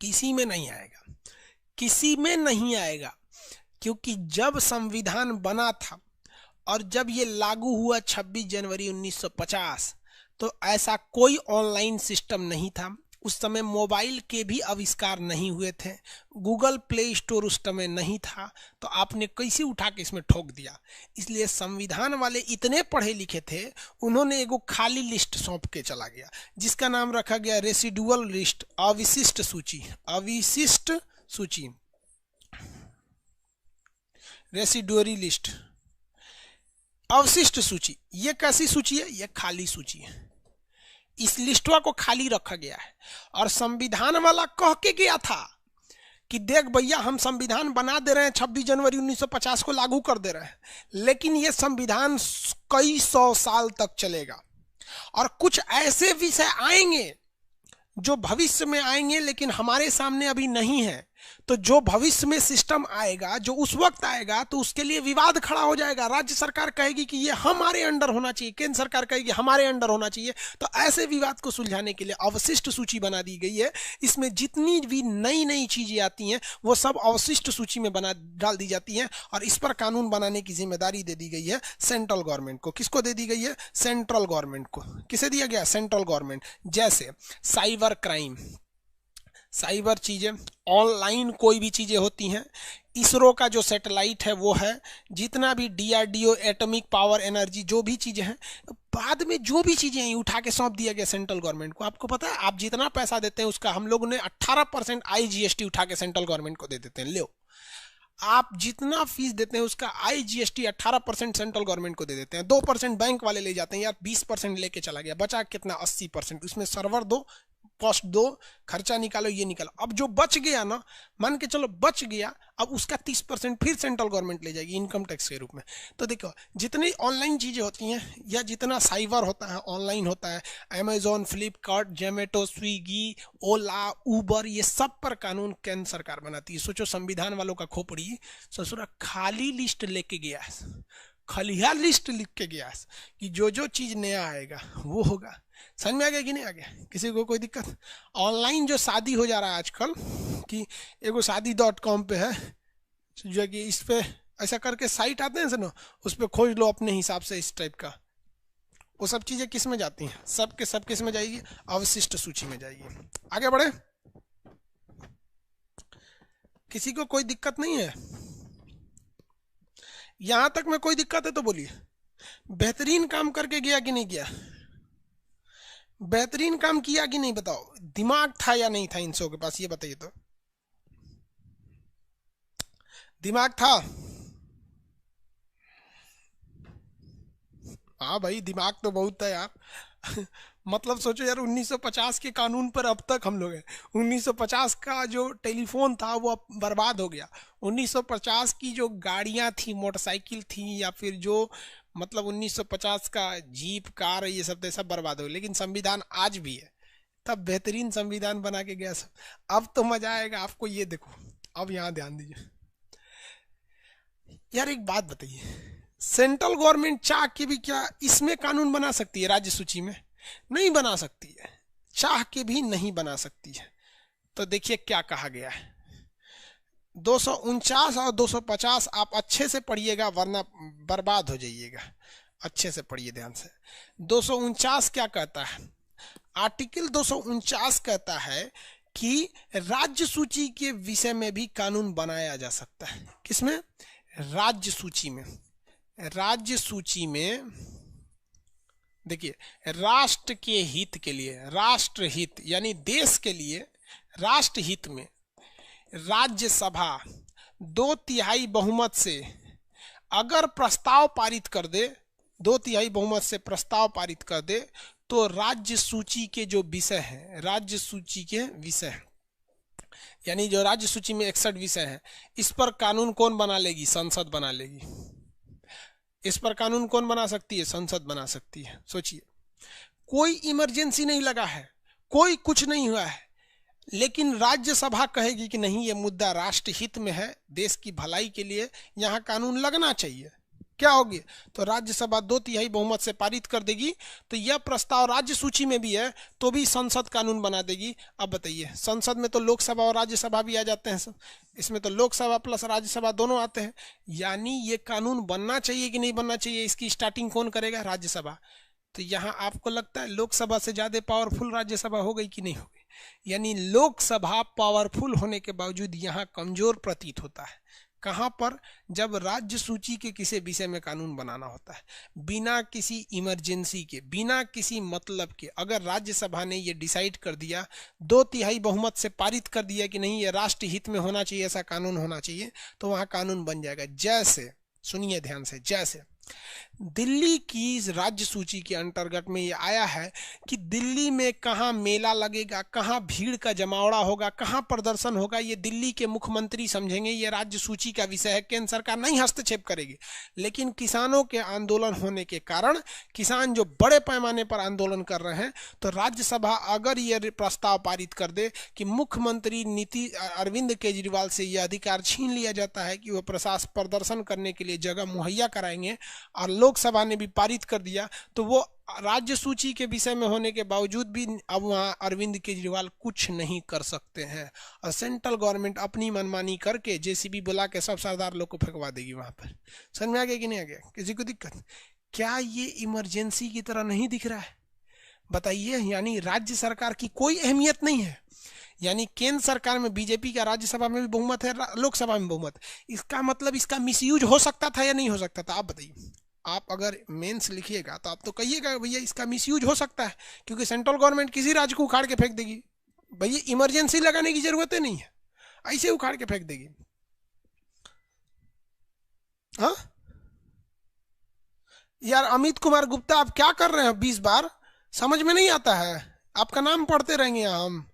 किसी में नहीं आएगा, किसी में नहीं आएगा, क्योंकि जब संविधान बना था और जब ये लागू हुआ 26 जनवरी 1950, तो ऐसा कोई ऑनलाइन सिस्टम नहीं था। उस समय मोबाइल के भी आविष्कार नहीं हुए थे, गूगल प्ले स्टोर उस समय नहीं था, तो आपने कैसे उठा के इसमें ठोक दिया? इसलिए संविधान वाले इतने पढ़े लिखे थे, उन्होंने एगो खाली लिस्ट सौंप के चला गया जिसका नाम रखा गया रेसिडुअल लिस्ट, अविशिष्ट सूची। अविशिष्ट सूची, रेसिडुअरी लिस्ट, अवशिष्ट सूची। ये कैसी सूची है? ये खाली सूची है। इस लिस्टवा को खाली रखा गया है, और संविधान वाला कह के गया था कि देख भैया हम संविधान बना दे रहे हैं, 26 जनवरी 1950 को लागू कर दे रहे हैं, लेकिन ये संविधान कई 100 साल तक चलेगा, और कुछ ऐसे विषय आएंगे जो भविष्य में आएंगे लेकिन हमारे सामने अभी नहीं है। तो जो भविष्य में सिस्टम आएगा, जो उस वक्त आएगा, तो उसके लिए विवाद खड़ा हो जाएगा। राज्य सरकार कहेगी कि ये हमारे अंडर होना चाहिए, केंद्र सरकार कहेगी हमारे अंडर होना चाहिए। तो ऐसे विवाद को सुलझाने के लिए अवशिष्ट सूची बना दी गई है। इसमें जितनी भी नई नई चीजें आती हैं वो सब अवशिष्ट सूची में बना डाल दी जाती हैं, और इस पर कानून बनाने की जिम्मेदारी दे दी गई है सेंट्रल गवर्नमेंट को। किसको दे दी गई है? सेंट्रल गवर्नमेंट को। किसे दिया गया? Central government. जैसे साइबर क्राइम, साइबर चीजें, ऑनलाइन कोई भी चीजें होती हैं, इसरो का जो सैटेलाइट है वो है, जितना भी DRDO, एटॉमिक पावर एनर्जी, जो भी चीजें हैं, बाद में जो भी चीजें हैं उठा के सौंप दिया गया सेंट्रल गवर्नमेंट को। आपको पता है आप जितना पैसा देते हैं उसका हम लोगों ने 18% IGST उठा के सेंट्रल गवर्नमेंट को दे देते हैं। लो, आप जितना फीस देते हैं उसका IGST 18% सेंट्रल गवर्नमेंट को दे देते हैं, 2% बैंक वाले ले जाते हैं, यार 20% लेके चला गया, बचा कितना? 80%। उसमें सर्वर दो, कॉस्ट दो, खर्चा निकालो, ये निकालो। अब जो बच गया ना, मान के चलो बच गया, अब उसका 30% फिर सेंट्रल गवर्नमेंट ले जाएगी इनकम टैक्स के रूप में। तो देखो जितनी ऑनलाइन चीजें होती हैं या जितना साइबर होता है, ऑनलाइन होता है, अमेजोन, फ्लिपकार्ट, जोमेटो, स्विगी, ओला, उबर, ये सब पर कानून केंद्र सरकार बनाती है। सोचो संविधान वालों का खोपड़ी ससुरा खाली लिस्ट लेके गया है, खलिया लिस्ट लिख के गया है कि जो जो चीज नया आएगा वो होगा। समझ में आ गया कि नहीं आ गया? किसी को कोई दिक्कत? ऑनलाइन जो शादी हो जा रहा है आजकल कि एगो शादी.com पे है, जो कि इस पे ऐसा करके साइट आते हैं सुनो, उस पर खोज लो अपने हिसाब से इस टाइप का, वो सब चीजें किस में जाती हैं? सब के सब किस में जाएगी? अवशिष्ट सूची में जाएगी। आगे बढ़े, किसी को कोई दिक्कत नहीं है? यहां तक में कोई दिक्कत है तो बोलिए। बेहतरीन काम करके गया कि नहीं गया? बेहतरीन काम किया कि नहीं बताओ? दिमाग था या नहीं था इन सबों के पास, ये बताइए तो। दिमाग था? हाँ भाई दिमाग तो बहुत है यार। मतलब सोचो यार 1950 के कानून पर अब तक हम लोग हैं। 1950 का जो टेलीफोन था वो अब बर्बाद हो गया। 1950 की जो गाड़ियां थी, मोटरसाइकिल थी, या फिर जो मतलब 1950 का जीप, कार, ये सब सब बर्बाद हो गया। लेकिन संविधान आज भी है, तब बेहतरीन संविधान बना के गया सब। अब तो मजा आएगा आपको, ये देखो। अब यहाँ ध्यान दीजिए यार, एक बात बताइए, सेंट्रल गवर्नमेंट चाह के भी क्या इसमें कानून बना सकती है? राज्य सूची में नहीं बना सकती है, चाह के भी नहीं बना सकती है। तो देखिए क्या कहा गया है, 249 और 250 आप अच्छे से पढ़िएगा वरना बर्बाद हो जाइएगा। अच्छे से पढ़िए ध्यान से। 249 क्या कहता है? आर्टिकल 249 कहता है कि राज्य सूची के विषय में भी कानून बनाया जा सकता है। किसमें? राज्य सूची में। राज्य सूची में देखिए, राष्ट्र के हित के लिए, राष्ट्र हित यानी देश के लिए, राष्ट्र हित में राज्यसभा 2/3 बहुमत से अगर प्रस्ताव पारित कर दे, 2/3 बहुमत से प्रस्ताव पारित कर दे, तो राज्य सूची के जो विषय हैं, राज्य सूची के विषय यानी जो राज्य सूची में 61 विषय हैं, इस पर कानून कौन बना लेगी? संसद बना लेगी। इस पर कानून कौन बना सकती है? संसद बना सकती है। सोचिए, कोई इमरजेंसी नहीं लगा है, कोई कुछ नहीं हुआ है, लेकिन राज्यसभा कहेगी कि नहीं, ये मुद्दा राष्ट्र हित में है, देश की भलाई के लिए यहाँ कानून लगना चाहिए। क्या होगी? तो राज्यसभा 2/3 बहुमत से पारित कर देगी। तो यह प्रस्ताव राज्य सूची में भी है तो भी संसद कानून बना देगी। अब बताइए, संसद में तो लोकसभा और राज्यसभा भी आ जाते हैं सब, इसमें तो लोकसभा प्लस राज्यसभा दोनों आते हैं। यानी ये कानून बनना चाहिए कि नहीं बनना चाहिए, इसकी स्टार्टिंग कौन करेगा? राज्यसभा। तो यहाँ आपको लगता है लोकसभा से ज्यादा पावरफुल राज्यसभा हो गई कि नहीं हो गई? यानी लोकसभा पावरफुल होने के बावजूद यहाँ कमजोर प्रतीत होता है। कहां पर? जब राज्य सूची के किसी विषय में कानून बनाना होता है, बिना किसी इमरजेंसी के, बिना किसी मतलब के, अगर राज्यसभा ने ये डिसाइड कर दिया, 2/3 बहुमत से पारित कर दिया कि नहीं ये राष्ट्र हित में होना चाहिए, ऐसा कानून होना चाहिए, तो वहां कानून बन जाएगा। जैसे, सुनिए ध्यान से, जैसे दिल्ली की राज्य सूची के अंतर्गत में ये आया है कि दिल्ली में कहाँ मेला लगेगा, कहाँ भीड़ का जमावड़ा होगा, कहाँ प्रदर्शन होगा, ये दिल्ली के मुख्यमंत्री समझेंगे, ये राज्य सूची का विषय है, केंद्र सरकार नहीं हस्तक्षेप करेगी। लेकिन किसानों के आंदोलन होने के कारण, किसान जो बड़े पैमाने पर आंदोलन कर रहे हैं, तो राज्यसभा अगर ये प्रस्ताव पारित कर दे कि मुख्यमंत्री अरविंद केजरीवाल से यह अधिकार छीन लिया जाता है कि वह प्रदर्शन करने के लिए जगह मुहैया कराएंगे, और लोकसभा ने भी पारित कर दिया, तो वो राज्य सूची के विषय में होने के बावजूद भी अब वहां अरविंद केजरीवाल कुछ नहीं कर सकते हैं, और सेंट्रल गवर्नमेंट अपनी मनमानी करके जेसीबी बुला के सब सरदार लोग को फेंकवा देगी वहां पर। समझ में आ गया कि नहीं आ गया? किसी को दिक्कत? क्या ये इमरजेंसी की तरह नहीं दिख रहा है? बताइए। यानी राज्य सरकार की कोई अहमियत नहीं है, यानी केंद्र सरकार में बीजेपी का राज्यसभा में भी बहुमत है, लोकसभा में बहुमत। इसका मतलब इसका मिसयूज हो सकता था या नहीं हो सकता था? आप बताइए। आप अगर मेंस लिखिएगा तो आप तो कहिएगा भैया इसका मिसयूज हो सकता है, क्योंकि सेंट्रल गवर्नमेंट किसी राज्य को उखाड़ के फेंक देगी। भैया इमरजेंसी लगाने की जरूरत ही नहीं है, ऐसे उखाड़ के फेंक देगी। हाँ यार, अमित कुमार गुप्ता आप क्या कर रहे हैं? 20 बार समझ में नहीं आता है? आपका नाम पढ़ते रहेंगे यहाँ हम।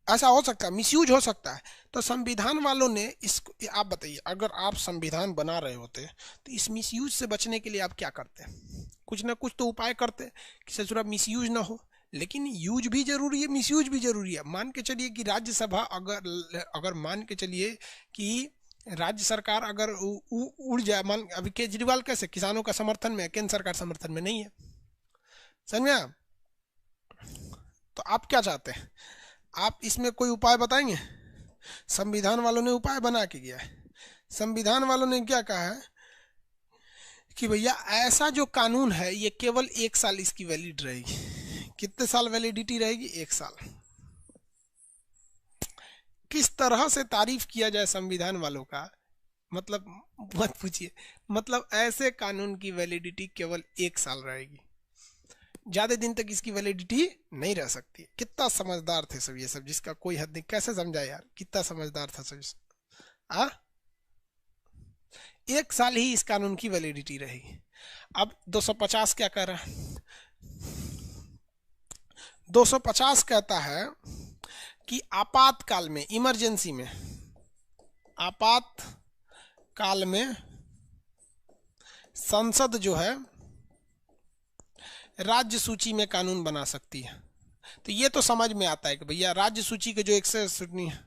ऐसा हो सकता है, मिसयूज हो सकता है। तो संविधान वालों ने इसको, आप बताइए अगर आप संविधान बना रहे होते तो इस मिसयूज से बचने के लिए आप क्या करते? कुछ ना कुछ तो उपाय करते कि ससुरा मिसयूज ना हो। लेकिन यूज भी जरूरी है, मिसयूज भी जरूरी है। मान के चलिए कि राज्यसभा अगर मान के चलिए कि राज्य सरकार अगर उड़ जाए, मान अभी केजरीवाल कैसे किसानों का समर्थन में है, केंद्र सरकार समर्थन में नहीं है, समझ में आप? तो आप क्या चाहते हैं? आप इसमें कोई उपाय बताएंगे? संविधान वालों ने उपाय बना के गया है। संविधान वालों ने क्या कहा है कि भैया ऐसा जो कानून है ये केवल 1 साल इसकी वैलिड रहेगी। कितने साल वैलिडिटी रहेगी? 1 साल। किस तरह से तारीफ किया जाए संविधान वालों का, मतलब मत पूछिए। मतलब ऐसे कानून की वैलिडिटी केवल 1 साल रहेगी, ज्यादा दिन तक इसकी वैलिडिटी नहीं रह सकती। कितना समझदार थे सब ये सब, जिसका कोई हद नहीं। कैसे समझा यार, कितना समझदार था सब। आ 1 साल ही इस कानून की वैलिडिटी रहेगी। अब 250 क्या कह रहा है? 250 कहता है कि आपातकाल में, इमरजेंसी में, आपातकाल में संसद जो है राज्य सूची में कानून बना सकती है। तो ये तो समझ में आता है कि भैया राज्य सूची के जो एक्सेस है,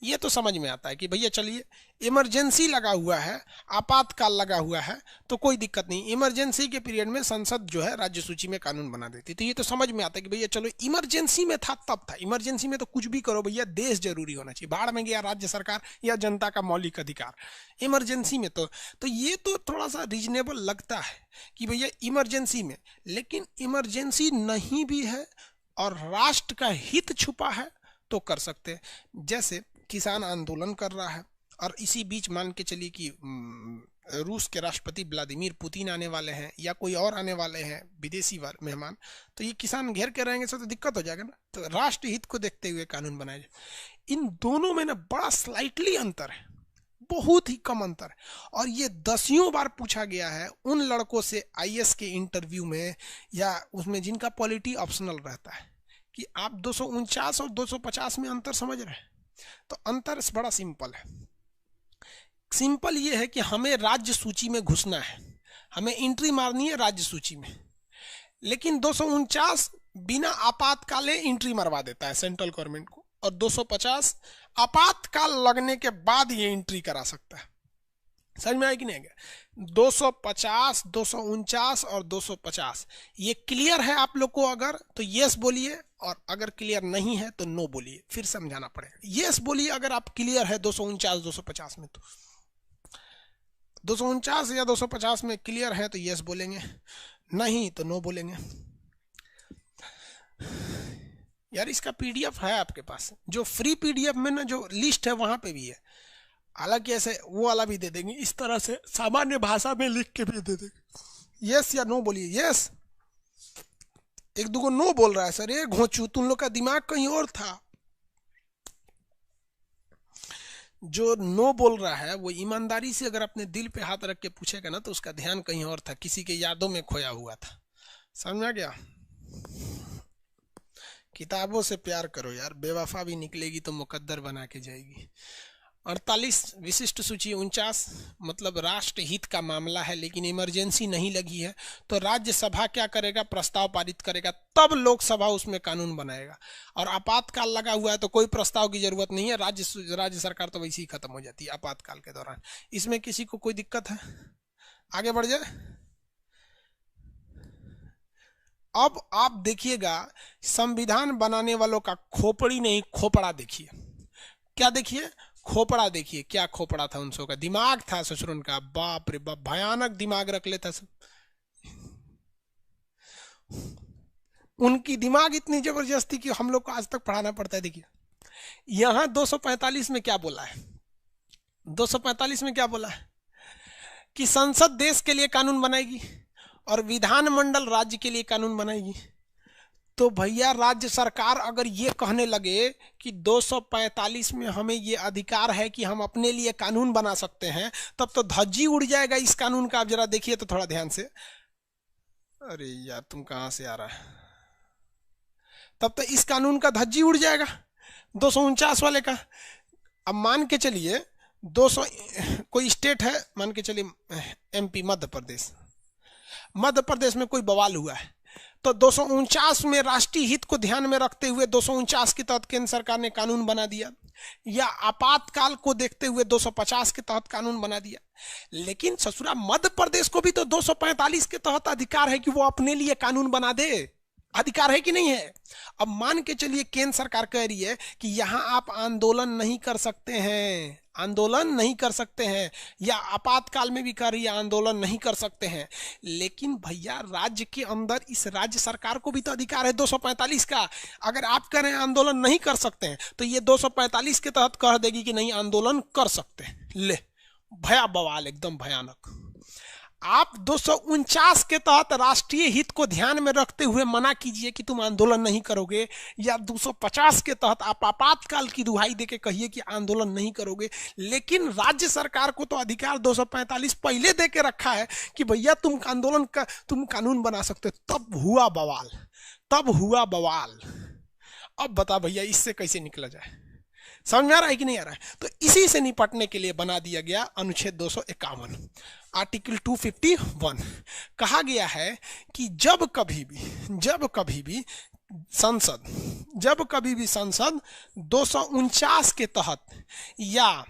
ये तो समझ में आता है कि भैया चलिए इमरजेंसी लगा हुआ है, आपातकाल लगा हुआ है, तो कोई दिक्कत नहीं, इमरजेंसी के पीरियड में संसद जो है राज्य सूची में कानून बना देती। तो ये तो समझ में आता है कि भैया चलो इमरजेंसी में था तब था। इमरजेंसी में तो कुछ भी करो भैया, देश जरूरी होना चाहिए। बाढ़ में गया राज्य सरकार या जनता का मौलिक अधिकार, इमरजेंसी में तो ये तो थोड़ा सा रीजनेबल लगता है कि भैया इमरजेंसी में। लेकिन इमरजेंसी नहीं भी है और राष्ट्र का हित छुपा है तो कर सकते हैं। जैसे किसान आंदोलन कर रहा है और इसी बीच मान के चलिए कि रूस के राष्ट्रपति व्लादिमीर पुतिन आने वाले हैं या कोई और आने वाले हैं विदेशी मेहमान, तो ये किसान घेर के रहेंगे तो दिक्कत हो जाएगा ना। तो राष्ट्र हित को देखते हुए कानून बनाए जाए। इन दोनों में ना बड़ा स्लाइटली अंतर है, बहुत ही कम अंतर है। और ये दसियों बार पूछा गया है उन लड़कों से आईएएस के इंटरव्यू में या उसमें जिनका पॉलिटी ऑप्शनल रहता है कि आप 249 और 250 में अंतर समझ रहे हैं? तो अंतर बड़ा सिंपल है। सिंपल ये है कि हमें राज्य सूची में घुसना है, हमें एंट्री मारनी है राज्य सूची में। लेकिन 249 बिना आपातकाले एंट्री मरवा देता है सेंट्रल गवर्नमेंट को, और 250 आपातकाल लगने के बाद ये एंट्री करा सकता है। समझ में आया कि नहीं आया? 250, 249 और 250 ये क्लियर है आप लोग को? अगर तो यस बोलिए, और अगर क्लियर नहीं है तो नो बोलिए, फिर समझाना पड़ेगा। यस बोलिए अगर आप क्लियर है 249 250 में, तो 249 या 250 में क्लियर है तो यस बोलेंगे, नहीं तो नो बोलेंगे। यार इसका पीडीएफ है आपके पास, जो फ्री पीडीएफ में ना जो लिस्ट है वहां पे भी है। हालांकि ऐसे वो वाला भी दे देंगे, इस तरह से सामान्य भाषा में लिख के भी दे देंगे। यस या नो बोलिए। यस, एक दो नो बोल रहा है सर, ये घोंचू तुम लोग का दिमाग कहीं और था। जो नो बोल रहा है वो ईमानदारी से अगर अपने दिल पे हाथ रख के पूछेगा ना तो उसका ध्यान कहीं और था, किसी के यादों में खोया हुआ था। समझ आ गया? किताबों से प्यार करो यार, बेवफा भी निकलेगी तो मुकद्दर बना के जाएगी। 48 विशिष्ट सूची 49 मतलब राष्ट्र हित का मामला है, लेकिन इमरजेंसी नहीं लगी है तो राज्यसभा क्या करेगा? प्रस्ताव पारित करेगा, तब लोकसभा उसमें कानून बनाएगा। और आपातकाल लगा हुआ है तो कोई प्रस्ताव की जरूरत नहीं है, राज्य सरकार तो वैसे ही खत्म हो जाती है आपातकाल के दौरान। इसमें किसी को कोई दिक्कत है? आगे बढ़ जाए। अब आप देखिएगा संविधान बनाने वालों का खोपड़ी नहीं खोपड़ा देखिए। क्या देखिए? खोपड़ा देखिए। क्या खोपड़ा था उनसों का? दिमाग था ससुरन का, बाप रे बाप, भयानक दिमाग रख लेता सब। उनकी दिमाग इतनी जबरदस्ती कि हम लोग को आज तक पढ़ाना पड़ता है। देखिए यहां 245 में क्या बोला है? 245 में क्या बोला है कि संसद देश के लिए कानून बनाएगी और विधानमंडल राज्य के लिए कानून बनाएगी। तो भैया राज्य सरकार अगर ये कहने लगे कि 245 में हमें ये अधिकार है कि हम अपने लिए कानून बना सकते हैं, तब तो धज्जी उड़ जाएगा इस कानून का। आप जरा देखिए तो थोड़ा ध्यान से। अरे यार तुम कहां से आ रहा है? तब तो इस कानून का धज्जी उड़ जाएगा 249 वाले का। अब मान के चलिए 200 कोई स्टेट है, मान के चलिए एमपी, मध्य प्रदेश में कोई बवाल हुआ है, तो 249 में राष्ट्रीय हित को ध्यान में रखते हुए 249 के तहत केंद्र सरकार ने कानून बना दिया, या आपातकाल को देखते हुए 250 के तहत कानून बना दिया। लेकिन ससुरा मध्य प्रदेश को भी तो 245 के तहत अधिकार है कि वो अपने लिए कानून बना दे। अधिकार है कि नहीं है? अब मान के चलिए केंद्र सरकार कह रही है कि यहां आप आंदोलन नहीं कर सकते हैं, आंदोलन नहीं कर सकते हैं, या आपातकाल में भी कह रही है आंदोलन नहीं कर सकते हैं। लेकिन भैया राज्य के अंदर इस राज्य सरकार को भी तो अधिकार है 245 का। अगर आप कह रहे हैं आंदोलन नहीं कर सकते हैं, तो ये 245 के तहत कह देगी कि नहीं आंदोलन कर सकते हैं। ले भया बवाल, एकदम भयानक। आप 249 के तहत राष्ट्रीय हित को ध्यान में रखते हुए मना कीजिए कि तुम आंदोलन नहीं करोगे, या 250 के तहत आप आपातकाल की दुहाई देके कहिए कि आंदोलन नहीं करोगे। लेकिन राज्य सरकार को तो अधिकार 245 पहले दे के रखा है कि भैया तुम आंदोलन का तुम कानून बना सकते हो। तब हुआ बवाल, तब हुआ बवाल। अब बता भैया इससे कैसे निकला जाए? समझ में आ रहा है कि नहीं आ रहा है? तो इसी से निपटने के लिए बना दिया गया अनुच्छेद 251, आर्टिकल 251। कहा गया है कि जब कभी भी संसद 249 के तहत या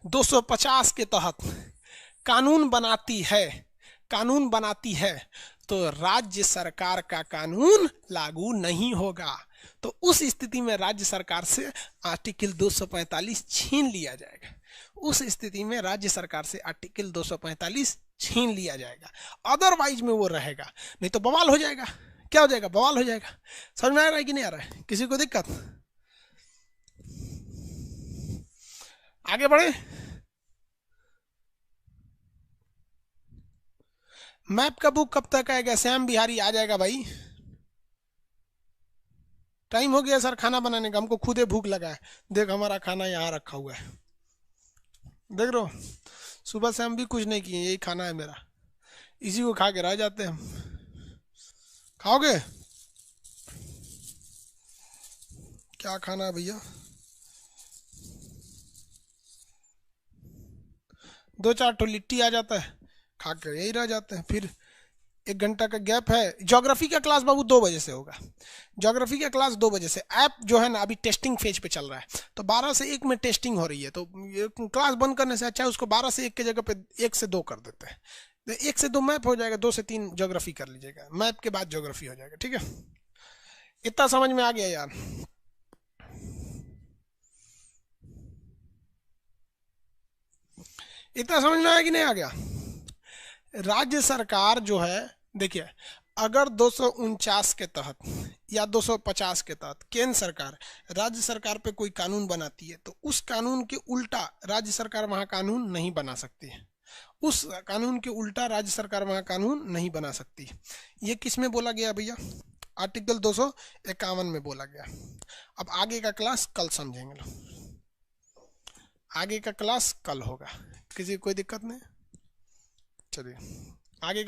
250 के तहत कानून बनाती है तो राज्य सरकार का कानून लागू नहीं होगा। तो उस स्थिति में राज्य सरकार से आर्टिकल 245 छीन लिया जाएगा। उस स्थिति में राज्य सरकार से आर्टिकल 245 छीन लिया जाएगा, अदरवाइज में वो रहेगा। नहीं तो बवाल हो जाएगा। क्या हो जाएगा? बवाल हो जाएगा। समझ में आ रहा है कि नहीं आ रहा है? किसी को दिक्कत? आगे बढ़े। मैप का बुक कब तक आएगा? श्याम बिहारी आ जाएगा भाई। टाइम हो गया सर खाना बनाने का, हमको खुदे भूख लगा है। देख हमारा खाना यहाँ रखा हुआ है, देख रो। सुबह से हम भी कुछ नहीं किए, यही खाना है मेरा, इसी को खा के रह जाते हैं हम। खाओगे? क्या खाना है भैया? 2-4 ठो लिट्टी आ जाता है, खा के यही रह जाते हैं। फिर 1 घंटा का गैप है। ज्योग्राफी का क्लास बाबू 2 बजे से होगा। ज्योग्राफी का क्लास 2 बजे से। ऐप जो है ना अभी टेस्टिंग फेज पे चल रहा है, तो 12 से 1 में टेस्टिंग हो रही है। तो क्लास बंद करने से अच्छा है उसको 12 से 1 के जगह पे 1 से 2 कर देते हैं। 1 से 2 मैप हो जाएगा, 2 से 3 ज्योग्राफी कर लीजिएगा, मैप के बाद ज्योग्राफी हो जाएगा। ठीक है, इतना समझ में आ गया यार? इतना समझ में आया कि नहीं आ गया? राज्य सरकार जो है, देखिए अगर 249 के तहत या 250 के तहत केंद्र सरकार राज्य सरकार पे कोई कानून बनाती है, तो उस कानून के उल्टा राज्य सरकार वहां कानून नहीं बना सकती है। उस कानून के उल्टा राज्य सरकार वहां कानून नहीं बना सकती। ये किस में बोला गया भैया? आर्टिकल 251 में बोला गया। अब आगे का क्लास कल समझेंगे लोग, आगे का क्लास कल होगा। किसी को कोई दिक्कत नहीं? चलिए आगे